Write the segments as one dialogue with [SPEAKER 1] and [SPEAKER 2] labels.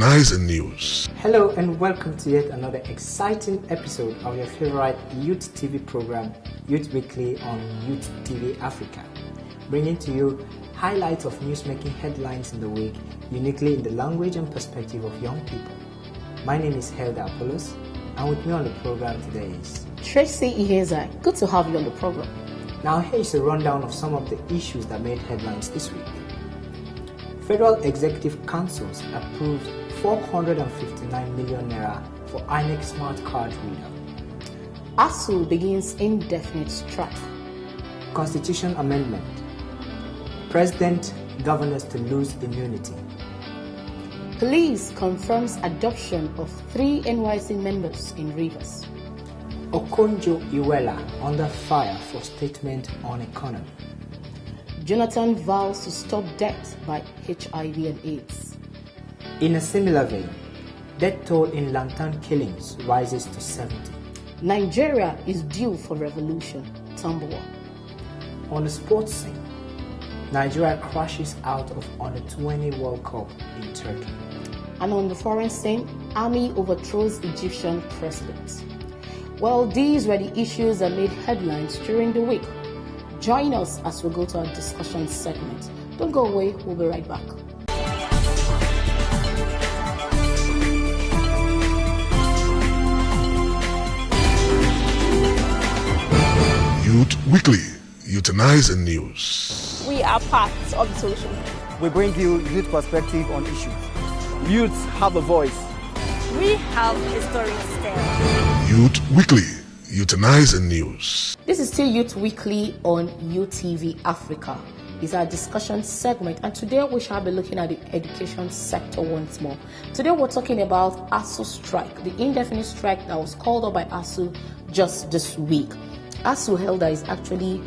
[SPEAKER 1] Utilize in News.
[SPEAKER 2] Hello and welcome to yet another exciting episode of your favorite Youth TV program, Youth Weekly on Youth TV Africa, bringing to you highlights of news-making headlines in the week, uniquely in the language and perspective of young people. My name is Helda Apollos, and with me on the program today is
[SPEAKER 3] Tracy Ihezai. Good to have you on the program.
[SPEAKER 2] Now here is a rundown of some of the issues that made headlines this week. Federal Executive Councils approved 459 million naira for INEC smart card reader.
[SPEAKER 3] ASU begins indefinite strike.
[SPEAKER 2] Constitution amendment. President governors to lose immunity.
[SPEAKER 3] Police confirms adoption of 3 NYC members in Rivers.
[SPEAKER 2] Okonjo-Iweala under fire for statement on economy.
[SPEAKER 3] Jonathan vows to stop death by HIV and AIDS.
[SPEAKER 2] In a similar vein, death toll in Lantern killings rises to 70.
[SPEAKER 3] Nigeria is due for revolution. Tambuwa.
[SPEAKER 2] On the sports scene, Nigeria crashes out of Under-20 World Cup in Turkey.
[SPEAKER 3] And on the foreign scene, army overthrows Egyptian president. Well, these were the issues that made headlines during the week. Join us as we go to our discussion segment. Don't go away, we'll be right back.
[SPEAKER 1] Youth Weekly, Utilize in News.
[SPEAKER 4] We are part of the solution.
[SPEAKER 5] We bring you youth perspective on issues. Youths have a voice.
[SPEAKER 4] We have a story to tell.
[SPEAKER 1] Youth Weekly, Utilize in News.
[SPEAKER 3] This is still Youth Weekly on UTV Africa. It's our discussion segment, and today we shall be looking at the education sector once more. Today we're talking about ASU strike, the indefinite strike that was called up by ASU just this week. ASU Helda is actually,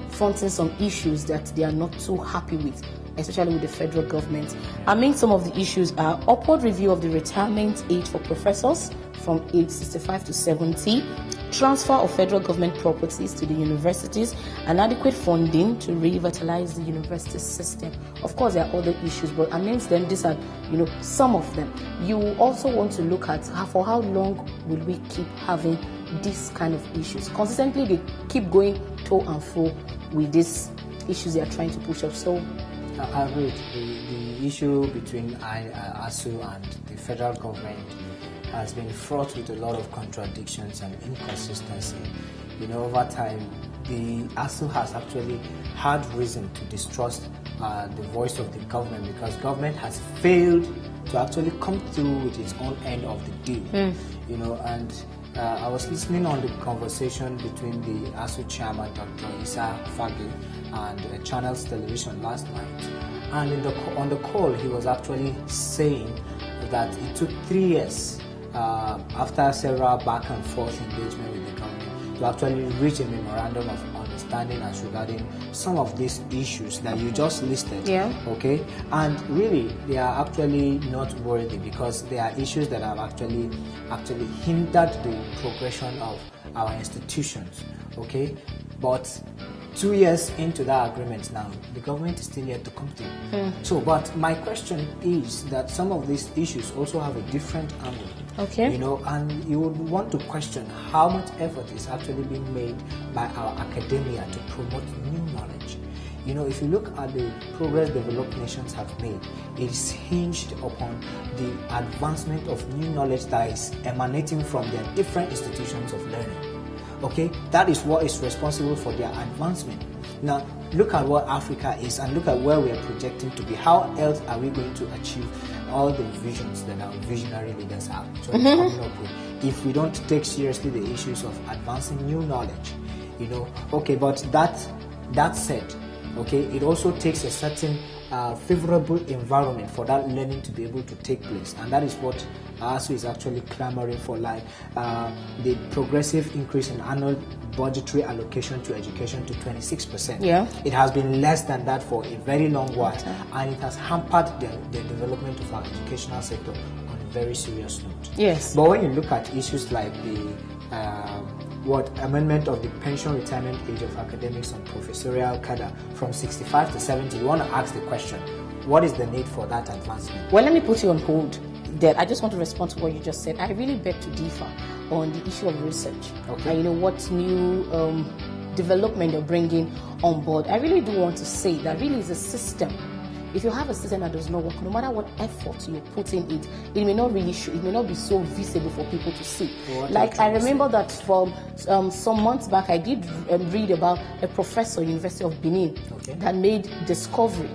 [SPEAKER 3] fronting some issues that they are not too happy with, especially with the federal government. Among some of the issues are upward review of the retirement age for professors from age 65 to 70, transfer of federal government properties to the universities, and adequate funding to revitalize the university system. Of course, there are other issues, but amongst them, these are, some of them. You also want to look at for how long will we keep having these kind of issues. Consistently, they keep going to and fro with these issues they are trying to push up. So,
[SPEAKER 2] I agree. The issue between ASU and the federal government has been fraught with a lot of contradictions and inconsistency. Over time, the ASU has actually had reason to distrust the voice of the government because government has failed to actually come through with its own end of the deal. I was listening on the conversation between the ASU chairman, Dr. Issa Fagi, and Channels Television last night. And on the call, he was actually saying that it took 3 years after several back and forth engagement with the government to actually reach a memorandum of understanding as regarding some of these issues that you just listed.
[SPEAKER 3] Yeah.
[SPEAKER 2] Okay, and really they are actually not worthy because they are issues that have actually hindered the progression of our institutions. Okay, but 2 years into that agreement now, the government is still yet to come through. So, but my question is that some of these issues also have a different angle.
[SPEAKER 3] Okay.
[SPEAKER 2] And you would want to question how much effort is actually being made by our academia to promote new knowledge. If you look at the progress developed nations have made, it is hinged upon the advancement of new knowledge that is emanating from their different institutions of learning. Okay, that is what is responsible for their advancement. Now, look at what Africa is and look at where we are projecting to be. How else are we going to achieve all the visions that our visionary leaders have coming up with if we don't take seriously the issues of advancing new knowledge? Okay, but that said, okay, it also takes a certain favorable environment for that learning to be able to take place, and that is what ASU is actually clamoring for, like the progressive increase in annual budgetary allocation to education to 26%.
[SPEAKER 3] Yeah.
[SPEAKER 2] It has been less than that for a very long while, and it has hampered the development of our educational sector on a very serious note.
[SPEAKER 3] Yes.
[SPEAKER 2] But when you look at issues like the amendment of the pension retirement age of academics on professorial cadre from 65 to 70, you want to ask the question, what is the need for that advancement?
[SPEAKER 3] Well, let me put you on hold there. I just want to respond to what you just said. I really beg to differ on the issue of research.
[SPEAKER 2] Okay.
[SPEAKER 3] And what new development you're bringing on board. I really do want to say that really is a system. If you have a system that does not work, no matter what effort you put in it, it may not really show, it may not be so visible for people to see. Like I remember that from some months back, I did read about a professor, University of Benin, that made discovery,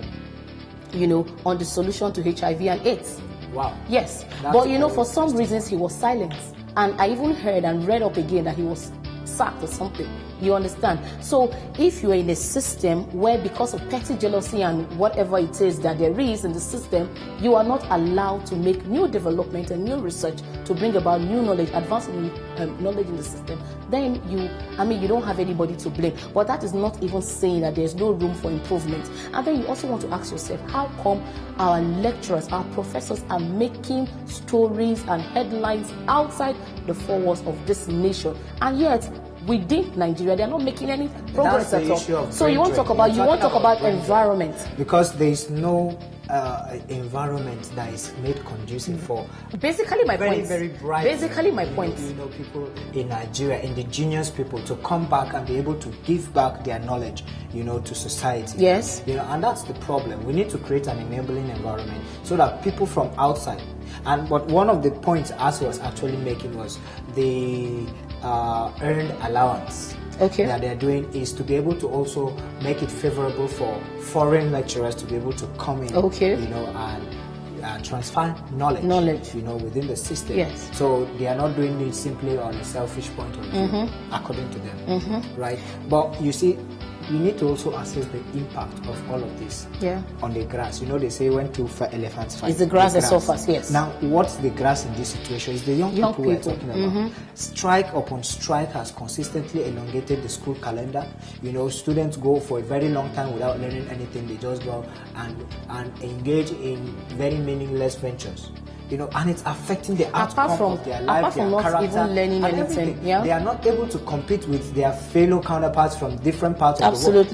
[SPEAKER 3] on the solution to HIV and AIDS.
[SPEAKER 2] Wow.
[SPEAKER 3] Yes, but for some reasons he was silent, and I even heard and read up again that he was sacked or something. You understand? So if you are in a system where because of petty jealousy and whatever it is that there is in the system, you are not allowed to make new development and new research to bring about new knowledge, advancing knowledge in the system, then you don't have anybody to blame. But that is not even saying that there's no room for improvement. And then you also want to ask yourself, how come our lecturers, our professors are making stories and headlines outside the four walls of this nation, and yet within Nigeria, they are not making any progress at all. So you want to talk about environment,
[SPEAKER 2] because there is no environment that is made conducive for
[SPEAKER 3] basically my point.
[SPEAKER 2] Very bright.
[SPEAKER 3] Basically my point.
[SPEAKER 2] People in Nigeria, indigenous people, to come back and be able to give back their knowledge, to society.
[SPEAKER 3] Yes.
[SPEAKER 2] And that's the problem. We need to create an enabling environment so that people from outside. But one of the points ASU was actually making was the earned allowance that they're doing is to be able to also make it favorable for foreign lecturers to be able to come in, and transfer knowledge, within the system.
[SPEAKER 3] Yes.
[SPEAKER 2] So they are not doing it simply on a selfish point of view, according to them, right? But you see, we need to also assess the impact of all of this on the grass. They say when two elephants fight,
[SPEAKER 3] it's the grass that suffers. Yes.
[SPEAKER 2] Now, what's the grass in this situation? It's the young people we're talking about. Strike upon strike has consistently elongated the school calendar. Students go for a very long time without learning anything. They just go and engage in very meaningless ventures. And it's affecting the outcome of their life,
[SPEAKER 3] apart from
[SPEAKER 2] their
[SPEAKER 3] not
[SPEAKER 2] character,
[SPEAKER 3] even learning
[SPEAKER 2] and
[SPEAKER 3] anything.
[SPEAKER 2] everything. They are not able to compete with their fellow counterparts from different parts of the world.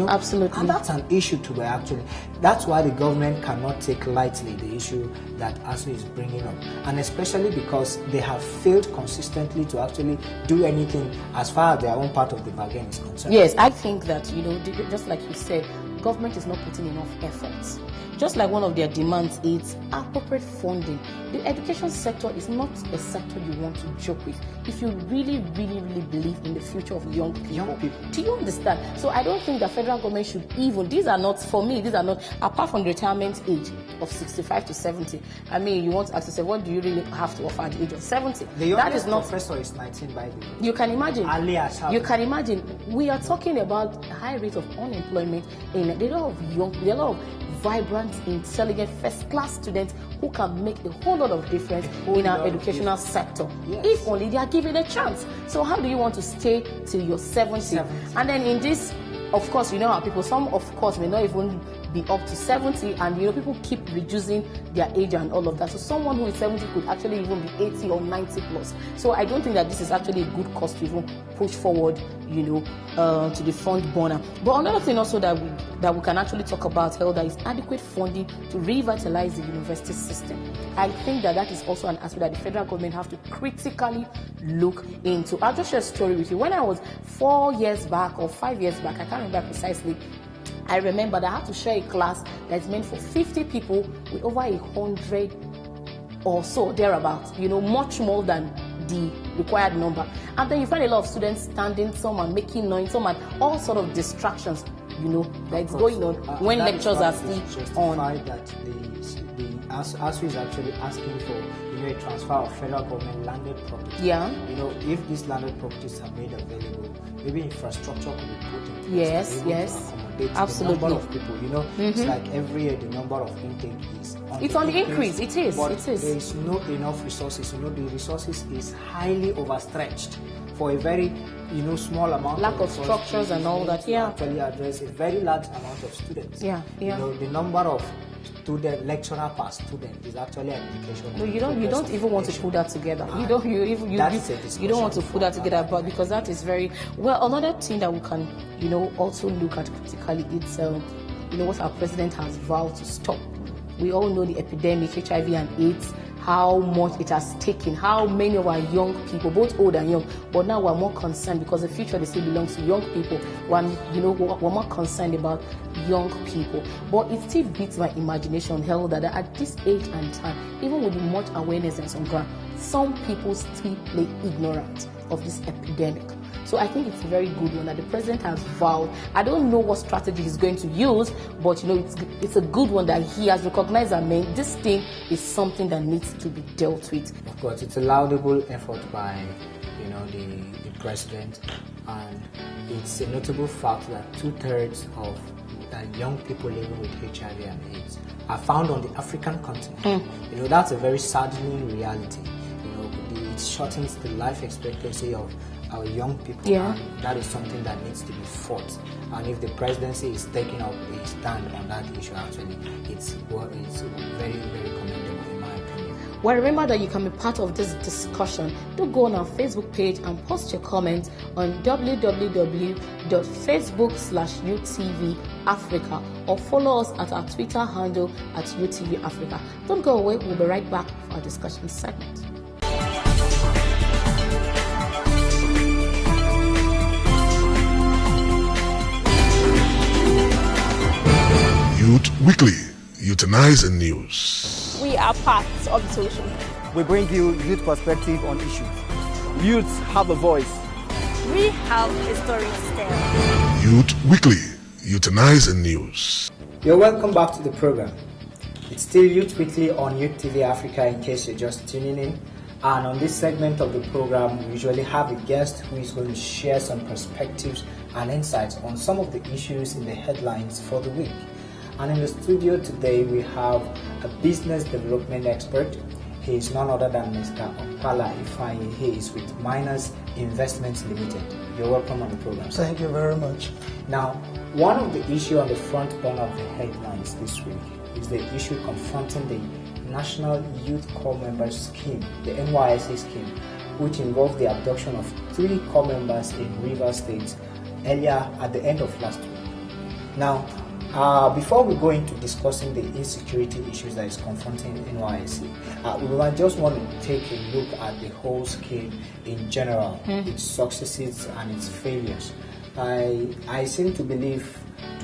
[SPEAKER 3] Absolutely.
[SPEAKER 2] And that's an issue to bear, actually. That's why the government cannot take lightly the issue that ASU is bringing up. And especially because they have failed consistently to actually do anything as far as their own part of the bargain is concerned.
[SPEAKER 3] Yes, I think that, just like you said, government is not putting enough efforts. Just like one of their demands is appropriate funding. The education sector is not a sector you want to joke with. If you really, really, really believe in the future of young people. Do you understand? So I don't think the federal government should even, these are not, apart from the retirement age of 65 to 70. You want to ask yourself, what do you really have to offer at the age of 70?
[SPEAKER 2] The youngest professor is 19, by the way.
[SPEAKER 3] You can imagine. We are talking about high rate of unemployment in a lot of vibrant, intelligent, first-class students who can make a whole lot of difference in our educational sector. Yes. If only they are given a chance. So how do you want to stay till you're 70? And then in this, of course, how people, some of course may not even be up to 70, and people keep reducing their age and all of that. So someone who is 70 could actually even be 80 or 90 plus. So I don't think that this is actually a good cause to even push forward, to the front burner. But another thing also that we can actually talk about, Helder, is adequate funding to revitalize the university system. I think that is also an aspect that the federal government have to critically look into. I'll just share a story with you. When I was 4 years back or 5 years back, I can't remember precisely, I remember that I had to share a class that's meant for 50 people with over 100 or so, thereabouts, much more than the required number. And then you find a lot of students standing, some are making noise, some are all sort of distractions, that's going on when lectures are still on.
[SPEAKER 2] That the ASU is actually asking for a transfer of federal government landed property.
[SPEAKER 3] Yeah.
[SPEAKER 2] If these landed properties are made available, maybe infrastructure could be put in place.
[SPEAKER 3] Yes.
[SPEAKER 2] Absolutely. The number of people, it's like every year the number of intake is
[SPEAKER 3] on the increase. It is.
[SPEAKER 2] But there is not enough resources. The resources is highly overstretched for a very small amount
[SPEAKER 3] lack of
[SPEAKER 2] resources
[SPEAKER 3] structures and all that.
[SPEAKER 2] Actually address a very large amount of students. The number of lecturer per student is actually an indication.
[SPEAKER 3] No, you don't even want to put that together. You don't want to put that together, but because that is very well. Another thing that we can also look at critically, what our president has vowed to stop. We all know the epidemic, HIV and AIDS, how much it has taken, how many of our young people, both old and young, but now we're more concerned because the future they say belongs to young people. We're more concerned about young people. But it still beats my imagination, hell, that at this age and time, even with the much awareness that's on ground, some people still play ignorant of this epidemic. So I think it's a very good one that the president has vowed. I don't know what strategy he's going to use, but it's a good one that he has recognized that this thing is something that needs to be dealt with.
[SPEAKER 2] Of course, it's a laudable effort by the president, and it's a notable fact that 2/3 of young people living with HIV and AIDS are found on the African continent. That's a very saddening reality. It shortens the life expectancy of our young people, and that is something that needs to be fought. And if the presidency is taking up a stand on that issue, actually, it's very, very commendable in my opinion.
[SPEAKER 3] Well, remember that you can be part of this discussion. Do go on our Facebook page and post your comments on www.facebook.com/UTV Africa, or follow us at our Twitter handle at UTV Africa. Don't go away, we'll be right back for our discussion segment.
[SPEAKER 1] Youth Weekly, Euthanize and News.
[SPEAKER 4] We are part of the solution.
[SPEAKER 5] We bring you youth perspective on issues. Youths have a voice.
[SPEAKER 4] We have a story to tell.
[SPEAKER 1] Youth Weekly, Euthanize and News.
[SPEAKER 2] You're welcome back to the program. It's still Youth Weekly on Youth TV Africa, in case you're just tuning in. And on this segment of the program, we usually have a guest who is going to share some perspectives and insights on some of the issues in the headlines for the week. And in the studio today, we have a business development expert. He is none other than Mr. Opala Ifeanyi. He is with Miners Investments Limited. You're welcome on the program, sir.
[SPEAKER 6] Thank you very much.
[SPEAKER 2] Now, one of the issues on the front burner of the headlines this week is the issue confronting the National Youth Corps Members Scheme, the NYSC scheme, which involved the abduction of 3 corps members in Rivers State earlier at the end of last week. Now, before we go into discussing the insecurity issues that is confronting NYSC, we just want to take a look at the whole scheme in general, its successes and its failures. I seem to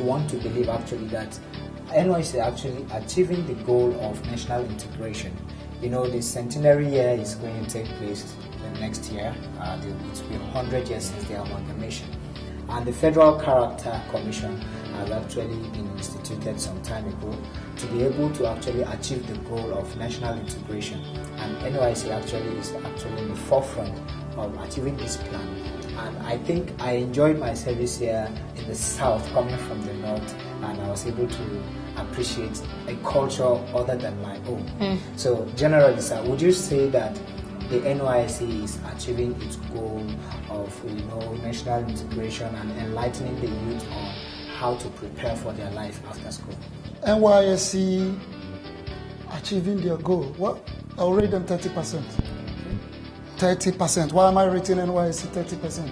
[SPEAKER 2] want to believe actually that NYSC actually achieving the goal of national integration. The centenary year is going to take place the next year. It will be 100 years since the amalgamation. And the Federal Character Commission has actually been instituted some time ago to be able to actually achieve the goal of national integration. And NYSC is in the forefront of achieving this plan. And I think I enjoyed my service here in the south, coming from the north, and I was able to appreciate a culture other than my own. So generally, sir, would you say that the NYSC is achieving its goal of national integration and enlightening the youth on how to prepare for their life after school?
[SPEAKER 6] NYSC achieving their goal. Well, I'll rate them 30%. 30%. Why am I rating NYSC 30%?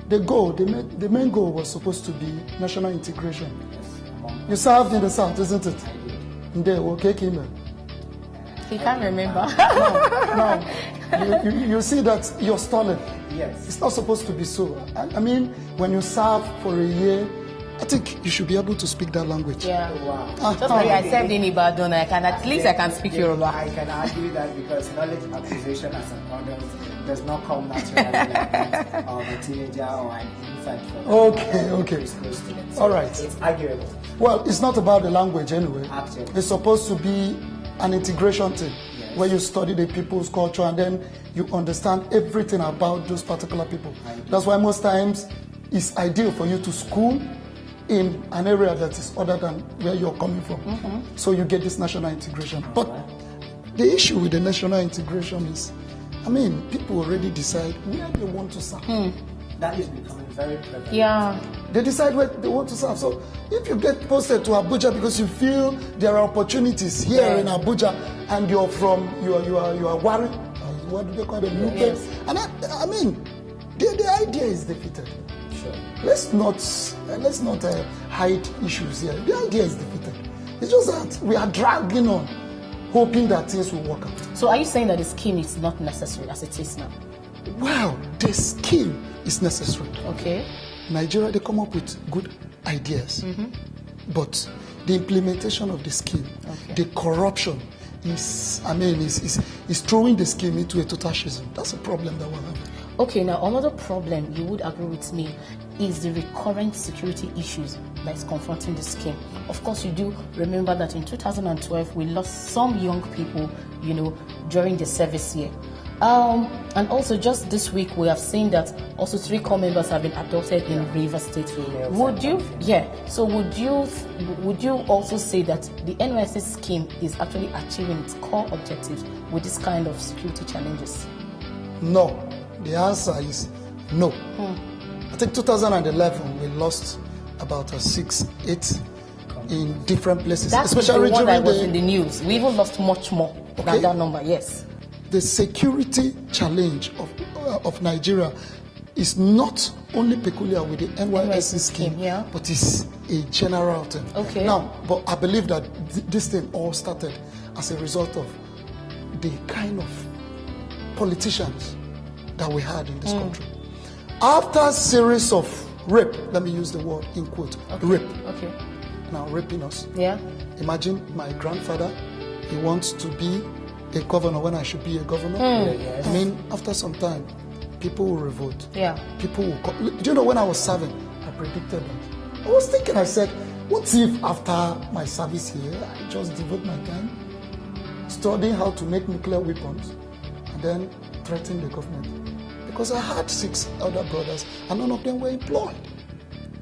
[SPEAKER 6] The main goal was supposed to be national integration. You served in the South, isn't it?
[SPEAKER 3] He can't remember.
[SPEAKER 6] No. You see that you're stalling.
[SPEAKER 2] Yes.
[SPEAKER 6] It's not supposed to be so. I mean, when you serve for a year, I think you should be able to speak that language.
[SPEAKER 3] Yeah.
[SPEAKER 2] Wow.
[SPEAKER 3] Just like I served in Ibadan, I can speak Yoruba.
[SPEAKER 2] I can argue that because knowledge acquisition as an adult does not come naturally like that of a teenager or an infant.
[SPEAKER 6] Okay.
[SPEAKER 2] So
[SPEAKER 6] all right.
[SPEAKER 2] It's arguable.
[SPEAKER 6] Well, it's not about the language anyway.
[SPEAKER 2] Actually.
[SPEAKER 6] It's supposed to be an integration thing, yes, where you study the people's culture and then you understand everything about those particular people. That's why most times it's ideal for you to school in an area that is other than where you're coming from. So you get this national integration. But the issue with the national integration is, people already decide where they want to serve.
[SPEAKER 2] That is becoming very prevalent.
[SPEAKER 3] Yeah.
[SPEAKER 6] They decide where they want to serve. So if you get posted to Abuja because you feel there are opportunities here in Abuja and you are Wari, what do they call them?
[SPEAKER 3] Yes.
[SPEAKER 6] And the idea is defeated.
[SPEAKER 2] Sure.
[SPEAKER 6] Let's not hide issues here. The idea is defeated. It's just that we are dragging on, hoping that things will work out.
[SPEAKER 3] So are you saying that the scheme is not necessary as it is now?
[SPEAKER 6] Well, the scheme is necessary.
[SPEAKER 3] Okay.
[SPEAKER 6] Nigeria, they come up with good ideas, but the implementation of the scheme, the corruption is throwing the scheme into a total schism. That's a problem that we're having.
[SPEAKER 3] Okay, now another problem, you would agree with me, is the recurrent security issues that is confronting the scheme. Of course, you do remember that in 2012, we lost some young people, during the service year. And also just this week, we have seen that also 3 core members have been abducted in Rivers State. Would you also say that the NYSC scheme is actually achieving its core objectives with this kind of security challenges?
[SPEAKER 6] No. The answer is no. I think 2011 we lost about 6, 8 in different places.
[SPEAKER 3] That's
[SPEAKER 6] especially
[SPEAKER 3] the one that was
[SPEAKER 6] during
[SPEAKER 3] in the news. We even lost much more than that number. Yes.
[SPEAKER 6] The security challenge of Nigeria is not only peculiar with the NYSC scheme, but it's a general thing.
[SPEAKER 3] Okay.
[SPEAKER 6] Now, but I believe that this thing all started as a result of the kind of politicians that we had in this country. After a series of rape, let me use the word in quote, rape.
[SPEAKER 3] Okay.
[SPEAKER 6] Now raping us.
[SPEAKER 3] Yeah.
[SPEAKER 6] Imagine my grandfather, he wants to be a governor when I should be a governor.
[SPEAKER 2] Yes.
[SPEAKER 6] I mean, after some time, people will revolt.
[SPEAKER 3] Yeah.
[SPEAKER 6] People will do you know when I was serving, I predicted that. I was thinking, I said, what if after my service here, I just devote my time studying how to make nuclear weapons and then threaten the government? Because I had 6 elder brothers and none of them were employed.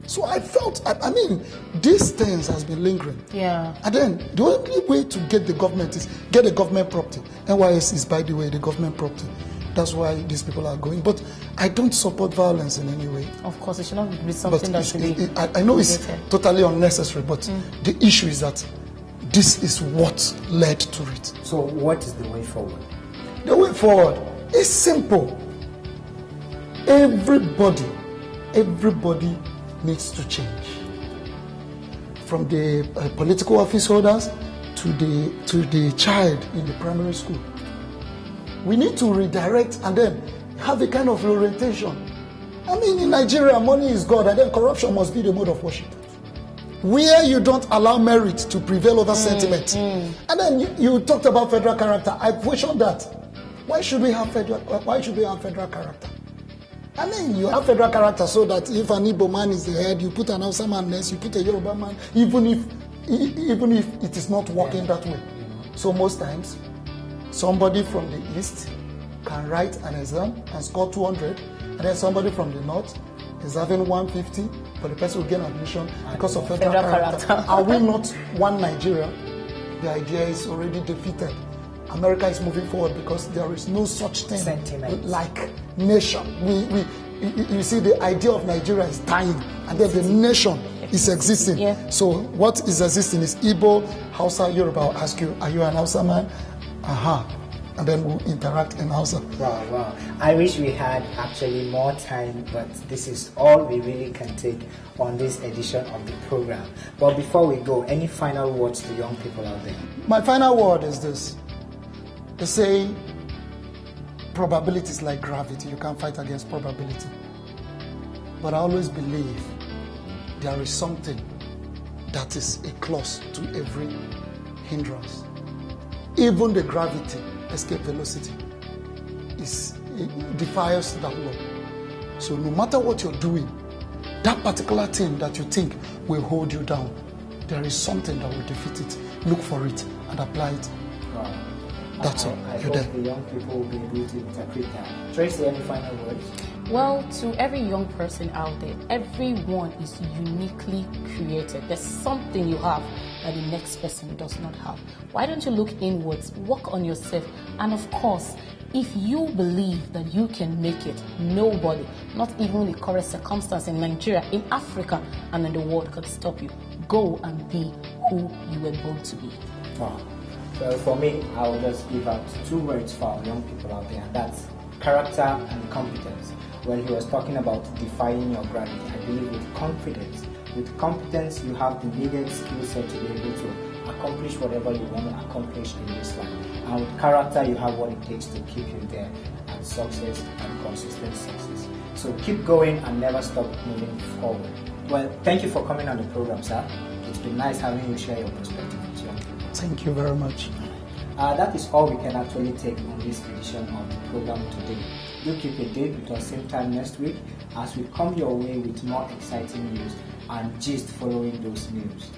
[SPEAKER 6] So I felt, I mean, these things has been lingering.
[SPEAKER 3] Yeah.
[SPEAKER 6] And then the only way to get the government is get a government property. NYS is, by the way, the government property. That's why these people are going. But I don't support violence in any way.
[SPEAKER 3] Of course, it should not be something that should be.
[SPEAKER 6] I know it's totally unnecessary, but the issue is that this is what led to it.
[SPEAKER 2] So what is the way forward?
[SPEAKER 6] The way forward is simple. Everybody needs to change. From the political office holders to the child in the primary school. We need to redirect and then have a kind of orientation. I mean, in Nigeria, money is God, and then corruption must be the mode of worship. Where you don't allow merit to prevail over sentiment. And then you talked about federal character. I questioned that. Why should we have federal character? I mean, you have federal character so that if an Igbo man is the head, you put an Hausa man next, you put a Yoruba man, even if it is not working that way. So most times, somebody from the east can write an exam and score 200, and then somebody from the north is having 150, but the person will gain admission because of federal character. Are we not one Nigeria? The idea is already defeated. America is moving forward because there is no such thing like nation. You see, the idea of Nigeria is dying, and then the nation is existing.
[SPEAKER 3] Yeah.
[SPEAKER 6] So what is existing is Igbo, Hausa, Yoruba. I'll ask you, are you an Hausa man? And then we'll interact in Hausa.
[SPEAKER 2] Wow. I wish we had actually more time, but this is all we really can take on this edition of the program. But before we go, any final words to young people out there?
[SPEAKER 6] My final word is this. They say probability is like gravity. You can't fight against probability. But I always believe there is something that is a clause to every hindrance. Even the gravity, escape velocity, it defies that law. So no matter what you're doing, that particular thing that you think will hold you down, there is something that will defeat it. Look for it and apply it.
[SPEAKER 2] Wow.
[SPEAKER 6] That's all.
[SPEAKER 2] I
[SPEAKER 6] You're
[SPEAKER 2] hope
[SPEAKER 6] there.
[SPEAKER 2] the young people will be able to interpret that. Tracy, any final words?
[SPEAKER 3] Well, to every young person out there, everyone is uniquely created. There's something you have that the next person does not have. Why don't you look inwards, work on yourself, and of course, if you believe that you can make it, nobody, not even the current circumstance in Nigeria, in Africa, and in the world could stop you. Go and be who you were born to be.
[SPEAKER 2] Wow. Well, for me, I will just give out 2 words for our young people out there, and that's character and competence. Well, he was talking about defying your gravity. I believe with confidence, with competence, you have the needed skill set to be able to accomplish whatever you want to accomplish in this life. And with character, you have what it takes to keep you there and success and consistent success. So keep going and never stop moving forward. Well, thank you for coming on the program, sir. It's been nice having you share your perspective with young people.
[SPEAKER 6] Thank you very much.
[SPEAKER 2] That is all we can actually take on this edition of the program today. Do keep a date with us same time next week as we come your way with more exciting news and gist following those news.